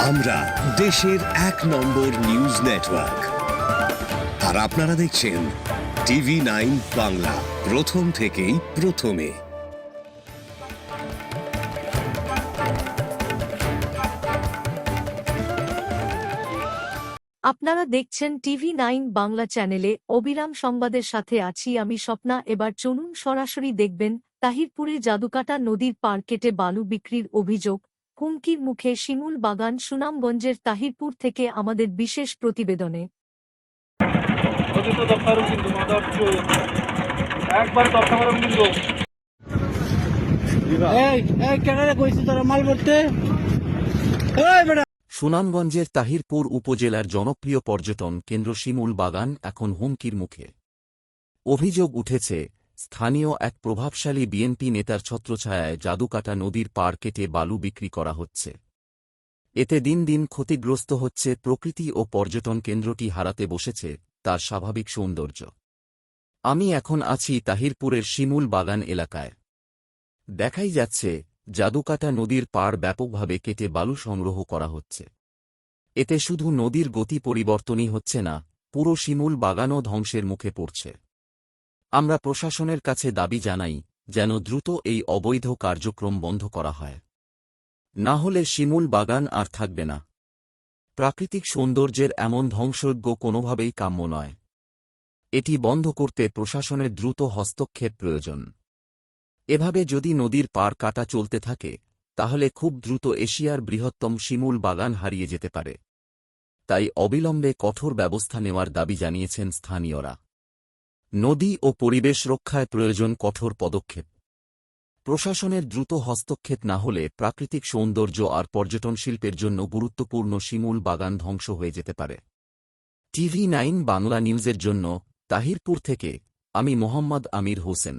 আমরা দেশের ১ নম্বর news network, আর আপনারা দেখছেন TV9 বাংলা, প্রথম থেকেই প্রথমে। আপনারা দেখছেন TV9 বাংলা চ্যানেলে অবিরাম সংবাদের সাথে আছি আমি স্বপ্না। এবার চলুন সরাসরি দেখবেন তাহিরপুরে জাদুকাটা নদীর পার কেটে বালু বিক্রির অভিযোগ, হুমকির মুখে শিমুল বাগান। সুনামগঞ্জের তাহিরপুর থেকে আমাদের বিশেষ প্রতিবেদনে। সুনামগঞ্জের তাহিরপুর উপজেলার জনপ্রিয় পর্যটন কেন্দ্র শিমুল বাগান এখন হুমকির মুখে। অভিযোগ উঠেছে, স্থানীয় এক প্রভাবশালী বিএনপি নেতার ছত্রছায়ায় জাদুকাটা নদীর পার কেটে বালু বিক্রি করা হচ্ছে। এতে দিন দিন ক্ষতিগ্রস্ত হচ্ছে প্রকৃতি ও পর্যটন কেন্দ্রটি হারাতে বসেছে তার স্বাভাবিক সৌন্দর্য। আমি এখন আছি তাহিরপুরের শিমুল বাগান এলাকায়। দেখাই যাচ্ছে জাদুকাটা নদীর পাড় ব্যাপকভাবে কেটে বালু সংগ্রহ করা হচ্ছে। এতে শুধু নদীর গতি পরিবর্তনই হচ্ছে না, পুরো শিমুল বাগানও ধ্বংসের মুখে পড়ছে। আমরা প্রশাসনের কাছে দাবি জানাই যেন দ্রুত এই অবৈধ কার্যক্রম বন্ধ করা হয়, না হলে শিমুল বাগান আর থাকবে না। প্রাকৃতিক সৌন্দর্যের এমন ধ্বংসযজ্ঞ কোনোভাবেই কাম্য নয়। এটি বন্ধ করতে প্রশাসনের দ্রুত হস্তক্ষেপ প্রয়োজন। এভাবে যদি নদীর পার কাটা চলতে থাকে তাহলে খুব দ্রুত এশিয়ার বৃহত্তম শিমুল বাগান হারিয়ে যেতে পারে। তাই অবিলম্বে কঠোর ব্যবস্থা নেওয়ার দাবি জানিয়েছেন স্থানীয়রা। নদী ও পরিবেশ রক্ষায় প্রয়োজন কঠোর পদক্ষেপ। প্রশাসনের দ্রুত হস্তক্ষেপ না হলে প্রাকৃতিক সৌন্দর্য আর পর্যটন শিল্পের জন্য গুরুত্বপূর্ণ শিমুল বাগান ধ্বংস হয়ে যেতে পারে। TV9 বাংলা নিউজের জন্য তাহিরপুর থেকে আমি মোহাম্মদ আমির হোসেন।